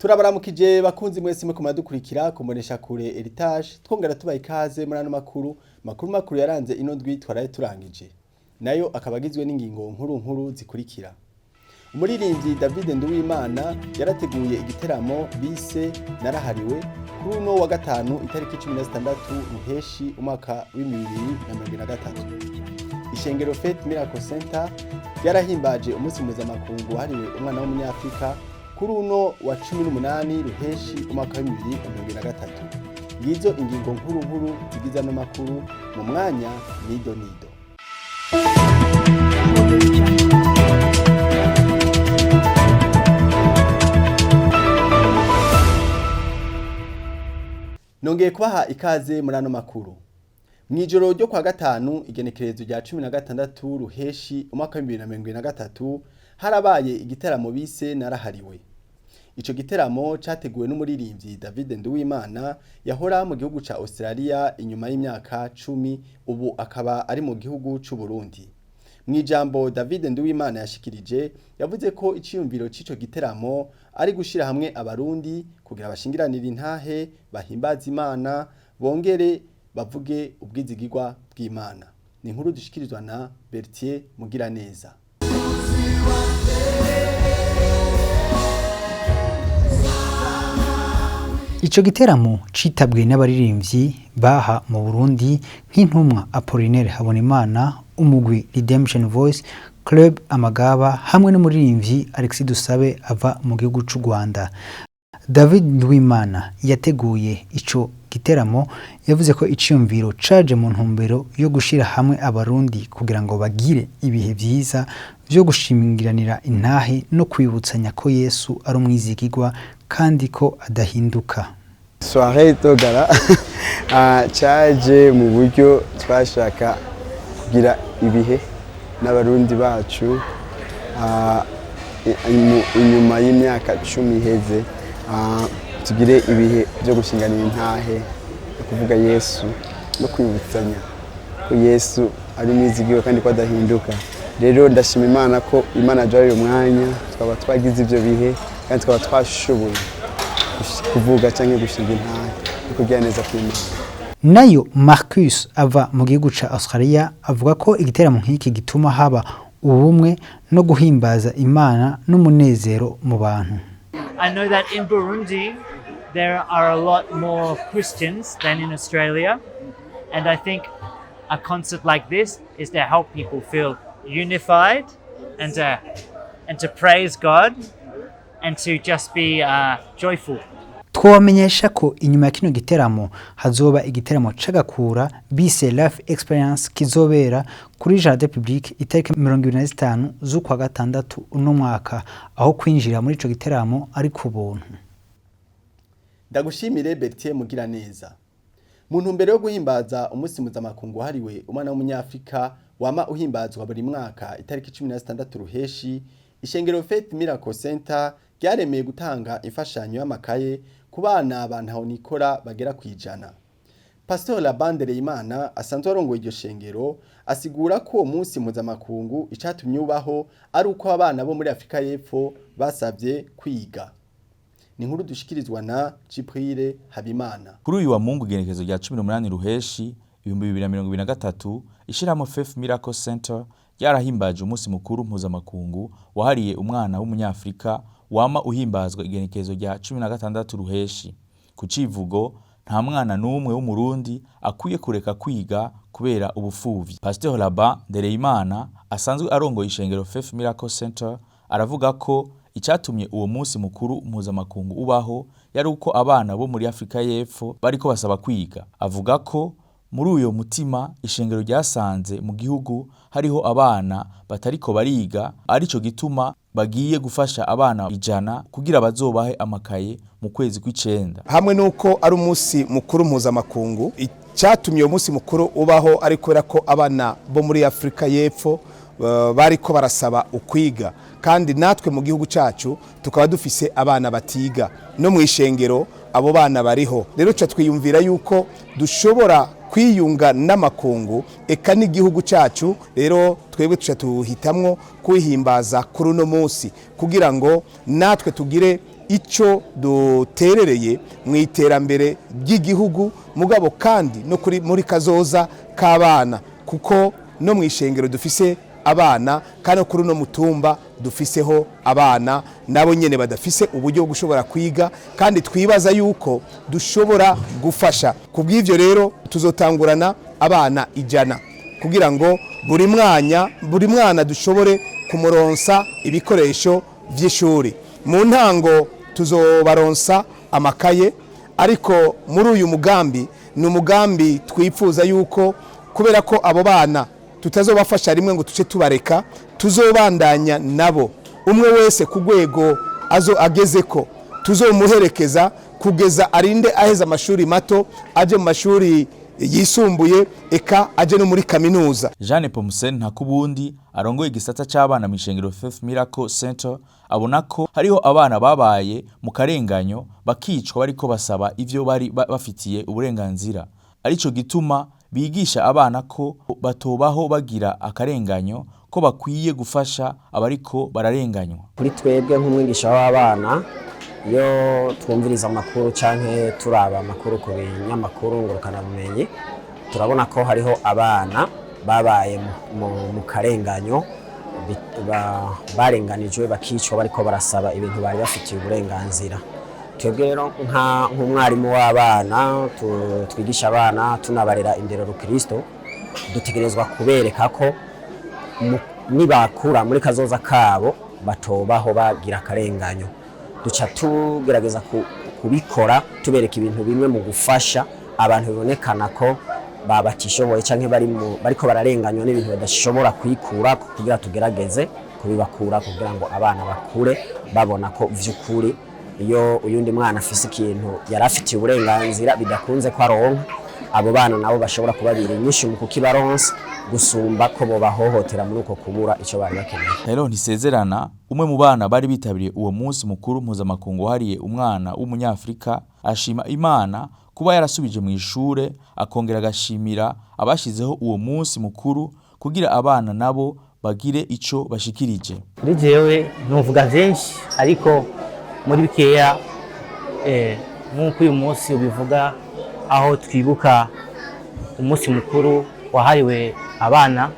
Turabaramukije bakunzi mwese mwe kumadukurikira kumbonesha kure Heritage twongera tubaye ikaze muri ano makuru yaranze ino ndwi twaraye turangije nayo akabagizwe n'ingingo nkuru zikurikira. Umuririmvyi David Nduwimana yarateguye igiteramo bise Narahariwe kuri uno wa gatanu itariki 16 Ruheshi umwaka w'2023. Ishengero Faith Miracle Center yarahimbaje umunsi mpuzamakungu hariwe umwana w'umunyafrika kuri uno wa 18 Ruheshi umwaka w'2023. Ngizo ingingo nkuru zigiza no makuru mu mwanya nido. Nongeye kubaha ikaze muri ano makuru. Mwijoro ryo kwa gatanu igenekerezo rya 16 Ruheshi umwaka w'2023 harabaye igiteramo bise Narahariwe. Ico giteramo categuwe n'umuririmvyi David Nduwimana yahora mu gihugu ca Australia inyuma y'imyaka 10 ubu akaba ari mu gihugu c'u Burundi. Mwijambo David Nduwimana yashikirije yavuze ko iciyumviro c'ico giteramo ari gushira hamwe abarundi kugira bashingiranira intahe bahimbaza Imana bongere bavuge ubwizigirwa bw'Imana. Ni inkuru dushikirizwa na Bertier Mugiraneza. Ico giteramo citabwe n'abaririmbyi baha mu Burundi nk'intumwa Apollinaire Habonimana, umugwi Redemption Voice, Club Amagaba hamwe n'umuririmbyi Alexis Dusabe ava mu gihugu c'u Rwanda. David Nduwimana yateguye ico giteramo yavuze ko iciyumviro caje mu ntumbero yo gushira hamwe abarundi kugira ngo bagire ibihe vyiza vyo gushimingiranira intahe no kwibutsanya ko Yesu ari umwizigirwa kandi ko adahinduka. Soirée togara caje mu buryo twashaka kugira ibihe n'abarundi bacu inyuma y'imyaka 10 iheze tugire ibihe byo gushinganira intahe no kuvuga Yesu no kwibutsanya ko Yesu ari umwizigirwa kandi ko adahinduka. Rero ndashima Imana ko Imana yaje umwanya twaba twagize ivyo bihe kandi twaba twashoboye kuvuga cyangwa gushinga intahe kugira neza kw'Imana. Nayo Marcus ava mu gihugu ca Australia avuga ko igiteramo nk'iki gituma haba ubumwe no guhimbaza Imana n'umunezero mu bantu. I know that in Burundi there are a lot more Christians than in Australia, and I think a concert like this is to help people feel unified and to praise God and to just be joyful. Twamenyesha ko inyuma ya kino giteramo hazoba igiteramo c'agakura bise Life Experience kizobera kuri Jardin Public itariki 25 z'ukwa gatandatu uno mwaka, aho kwinjira muri ico giteramo ari ku buntu. Ndagushimire Bertier Mugiraneza. Mu ntumbero yo guhimbaza umunsi mpuzamakungu hariwe umwana w'umunyafrika wama uhimbazwa buri mwaka itariki 16 Ruheshi, ishengero Faith Miracle Center ryaremeye gutanga imfashanyo y'amakaye ku bana abantu nikora bagera kwijana. Pastor Narahariwe asanzwe arongoye iryo shengero asigura ko uwo munsi mpuzamakungu icatumye ubaho ari uko abana bo muri Afrika y'Epfo basabye kwiga. Ni inkuru dushikirizwa na Ciprire Habimana. Kuri uyu wa Mungu igenekerezo rya 18 Ruheshi 2023 ishiramo Faith Miracle Center yarahimbaje umunsi mukuru mpuzamakungu wahariye umwana w'umunyafrika wama uhimbazwa igenekerezo rya 16 Ruheshi. Ku civugo nta mwana n'umwe w'umurundi akwiye kureka kwiga kubera ubufuvyi. Pastor Narahariwe asanzwe arongoye ishengero Faith Miracle Center aravuga ko icatumye uwo munsi mukuru mpuzamakungu ubaho yari uko abana bo muri Afrika y'Epfo bariko basaba kwiga. Avuga ko muri uyo mutima ishengero ryasanze mu gihugu hariho abana batariko bariga, arico gituma bagiye gufasha abana 100 kugira bazobahe amakaye mu kwezi kw'icenda. Hamwe nuko ari umunsi mukuru mpuzamakungu, icatumye uwo munsi mukuru ubaho ari kubera ko abana bo muri Afrika y'Epfo bariko barasaba ukwiga, kandi natwe mu gihugu cacu tukaba dufise abana batiga no mu ishengero abo bana bariho. Rero ca twiyumvira yuko dushobora kwiyunga n'amakungu eka n'igihugu cacu. Rero twebwe tuca tuhitamwo kwihimbaza kuri uno munsi kugira ngo natwe tugire icyo duterereye mu iterambere ry'igihugu mugabo kandi no muri kazoza k'abana kuko no mu ishengero dufise abana kandi kuri no mutumba dufiseho abana nabo nyene badafise uburyo bwo gushobora kwiga kandi twibaza yuko dushobora gufasha kubw'ivyo rero tuzotangurana abana 100 kugira ngo buri mwana dushobore kumuronsa ibikoresho vy'ishuri mu ntango tuzobaronsa amakaye ariko muri uyu mugambi ni umugambi twifuza yuko kubera ko abo bana tutazobafasha rimwe ngo tuce tubareka tuzobandanya nabo umwe wese ku rwego agezeko tuzomuherekeza kugeza arinde aheza amashuri mato aje mu mashuri yisumbuye eka aje no muri kaminuza. Jeanne Pomsen Ntakubundi arongoye igisata c'abana mu ishengero Faith Miracle Center abona ko hariho abana babaye mu karenganyo bakicwa bariko basaba ivyo bari bafitiye uburenganzira arico gituma bigisha abana ko batobaho bagira akarenganyo ko bakwiye gufasha abariko bararenganywa. Kuri twebwe nk'umwigisha w'abana iyo twumviriza amakuru canke turaba amakuru ku binyamakuru ngurukana bumenyi turabona ko hariho abana babaye mu karenganyo barenganijwe bakicwa bariko barasaba ibintu bari bafitiye uburenganzira. Twebwe rero nk'umwarimu w'abana twigisha abana tunabarera indero rukristo dutegerezwa kubereka ko nibakura muri kazoza kabo batobaho bagira akarenganyo. Duca tugerageza kubikora tubereka ibintu bimwe mu gufasha abantu bibonekana ko babatishoboye canke bariko bararenganywa n'ibintu badashobora kwikura kugira tugerageze kubibakura kugira ngo abana bakure babona ko vy'ukuri iyo uyundi mwana afise ikintu yarafitiye uburenganzira bidakunze ko aronka abo bana nabo bashobora kubabira inyinshi mu kukibaronsa gusumba ko bo bahohotera muri uko kubura ico bari bakeneye. Rero ntisezerana umwe mu bana bari bitabiriye uwo munsi mukuru mpuzamakungu wahariye umwana w'umunyafrika ashima Imana kuba yarasubije mu ishure akongera agashimira abashizeho uwo munsi mukuru kugira abana nabo bagire ico bashikirije. Kuri jewe nuvuga vyinshi ariko muri bikeya nk'uko uyu munsi ubivuga aho twibuka umunsi mukuru wahariwe abana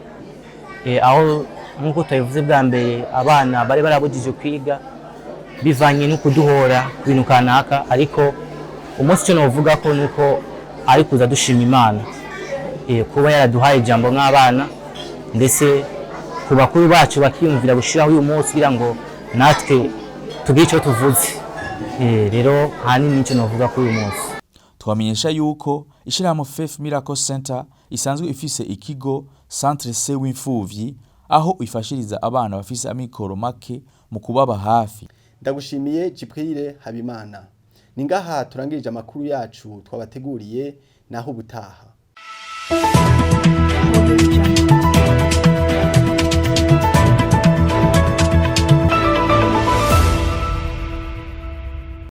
aho nk'uko tubivuze bwa mbere abana bari barabujije kwiga bivanye no kuduhora ku bintu kanaka ariko umunsi cyo novuga ko nuko ari kuza dushima Imana kuba yaraduhaye ijambo nk'abana ndetse ku bakuru bacu bakiyumvira gushiraho uyu munsi kugira ngo natwe tugire icyo tuvuze rero hanini nicyo novuga kuri uyu munsi. Twamenyesha yuko ishirahamwe Faith Miracle Center isanzwe ifise ikigo Centre C w'imfuvyi aho ifashiriza abana bafise amikoro make mu kubaba hafi. Ndagushimiye Jibril Habimana. Ningaha turangirije amakuru yacu twabateguriye naho ubutaha.